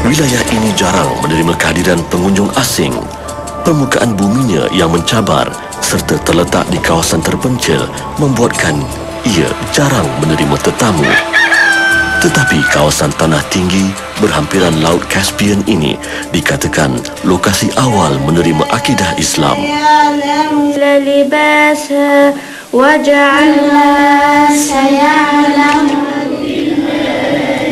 Wilayah ini jarang menerima kehadiran pengunjung asing. Permukaan buminya yang mencabar serta terletak di kawasan terpencil membuatkan ia jarang menerima tetamu. Tetapi kawasan tanah tinggi berhampiran Laut Caspian ini dikatakan lokasi awal menerima akidah Islam.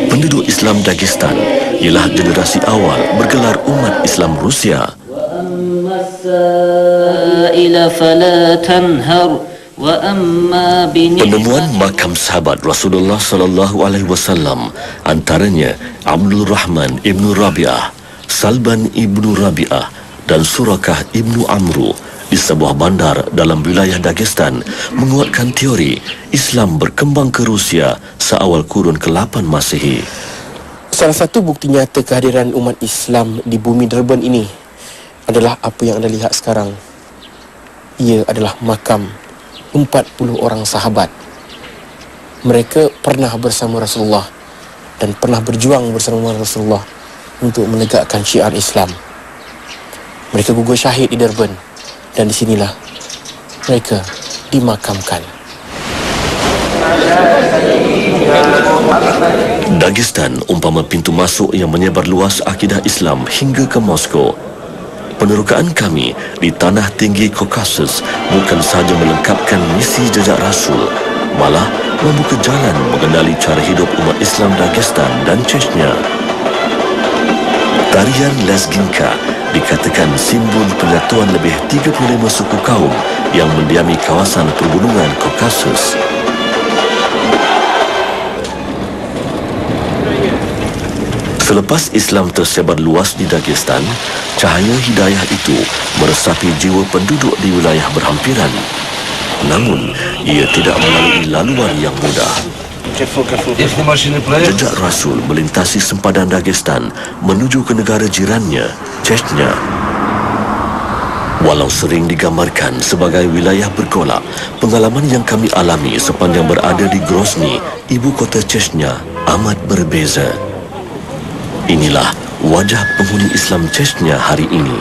Penduduk Islam Dagestan ialah generasi awal bergelar umat Islam Rusia. Penemuan makam sahabat Rasulullah sallallahu alaihi wasallam antaranya Abdul Rahman ibnu Rabi'ah, Salban ibnu Rabi'ah dan Surakah ibnu Amru di sebuah bandar dalam wilayah Dagestan menguatkan teori Islam berkembang ke Rusia seawal kurun ke-8 Masehi. Salah satu bukti nyata kehadiran umat Islam di bumi Durban ini adalah apa yang anda lihat sekarang. Ia adalah makam 40 orang sahabat. Mereka pernah bersama Rasulullah dan pernah berjuang bersama Rasulullah untuk menegakkan syiar Islam. Mereka gugur syahid di Durban dan di sinilah mereka dimakamkan. Dagestan umpama pintu masuk yang menyebar luas akidah Islam hingga ke Moskow. Penerokaan kami di tanah tinggi Kaukasus bukan sahaja melengkapkan misi jejak Rasul, malah membuka jalan mengenali cara hidup umat Islam Dagestan dan Chechnya. Tarian Lezginka dikatakan simbol penyatuan lebih 35 suku kaum yang mendiami kawasan pergunungan Kaukasus. Selepas Islam tersebar luas di Dagestan, cahaya hidayah itu meresapi jiwa penduduk di wilayah berhampiran. Namun, ia tidak melalui laluan yang mudah. Jejak Rasul melintasi sempadan Dagestan menuju ke negara jirannya, Chechnya. Walau sering digambarkan sebagai wilayah bergolak, pengalaman yang kami alami sepanjang berada di Grozny, ibu kota Chechnya, amat berbeza. Inilah wajah penghuni Islam Chechnya hari ini.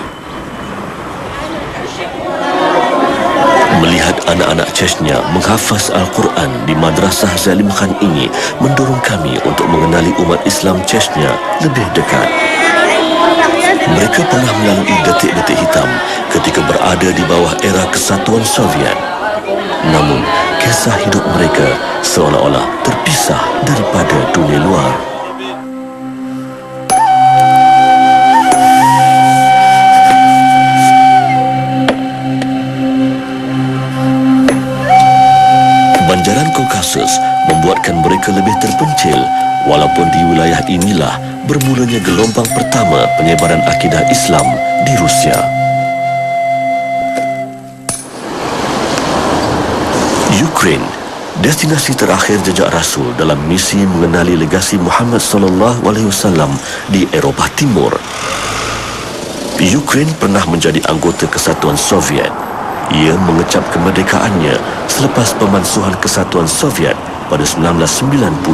Melihat anak-anak Chechnya menghafaz Al-Quran di Madrasah Zalim Khan ini mendorong kami untuk mengenali umat Islam Chechnya lebih dekat. Mereka pernah melalui detik-detik hitam ketika berada di bawah era kesatuan Soviet. Namun, kisah hidup mereka seolah-olah terpisah daripada dunia luar. Banjaran Kaukasus membuatkan mereka lebih terpencil, walaupun di wilayah inilah bermulanya gelombang pertama penyebaran akidah Islam di Rusia. Ukraine, destinasi terakhir jejak Rasul dalam misi mengenali legasi Muhammad sallallahu alaihi wasallam di Eropah Timur. Ukraine pernah menjadi anggota Kesatuan Soviet. Ia mengecap kemerdekaannya selepas pemansuhan Kesatuan Soviet pada 1991.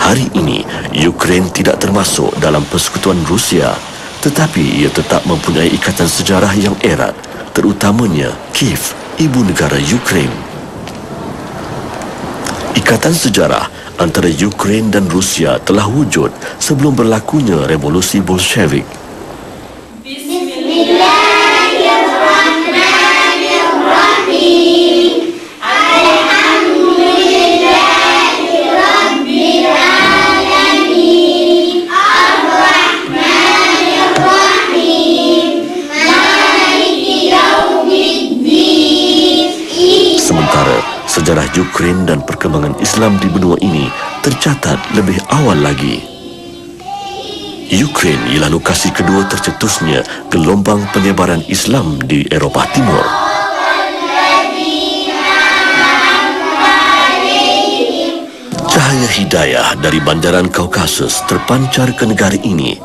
Hari ini, Ukraine tidak termasuk dalam persekutuan Rusia, tetapi ia tetap mempunyai ikatan sejarah yang erat, terutamanya Kiev, ibu negara Ukraine. Ikatan sejarah antara Ukraine dan Rusia telah wujud sebelum berlakunya revolusi Bolshevik. Sejarah Ukraine dan perkembangan Islam di benua ini tercatat lebih awal lagi. Ukraine ialah lokasi kedua tercetusnya gelombang penyebaran Islam di Eropah Timur. Cahaya hidayah dari banjaran Kaukasus terpancar ke negara ini.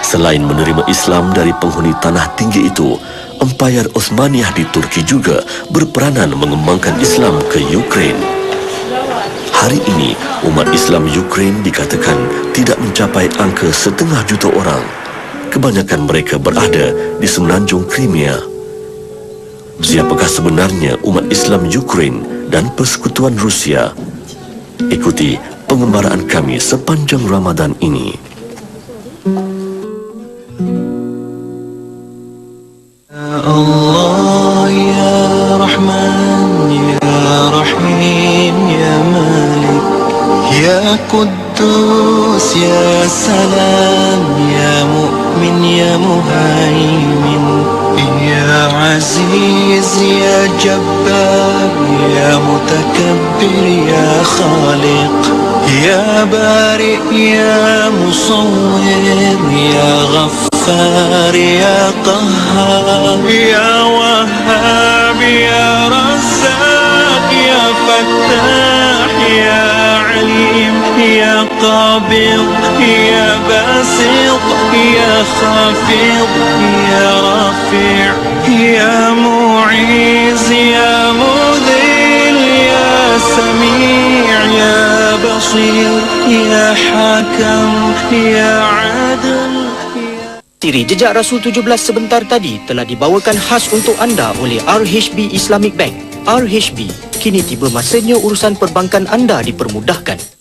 Selain menerima Islam dari penghuni tanah tinggi itu, Empayar Uthmaniyah di Turki juga berperanan mengembangkan Islam ke Ukraine. Hari ini, umat Islam Ukraine dikatakan tidak mencapai angka 500,000 orang. Kebanyakan mereka berada di semenanjung Crimea. Siapakah sebenarnya umat Islam Ukraine dan persekutuan Rusia? Ikuti pengembaraan kami sepanjang Ramadan ini. Allah ya Rahman ya Rahim ya Malik ya Quddus ya Salam ya Mu'min ya Muhaimin ya Aziz ya Jabbar ya Mutakabbir ya Khaliq ya Bari ya Musawwir ya Ghaffar ya Qahhar ya Wahhab ya Razzaq ya Fattah ya Alim ya Qabid ya Basit ya Khafid ya Rafi' ya Mu'iz ya Mudhil ya Sami' ya Basir ya Hakam ya Adil. Siri Jejak Rasul 17 sebentar tadi telah dibawakan khas untuk anda oleh RHB Islamic Bank. RHB, kini tiba masanya urusan perbankan anda dipermudahkan.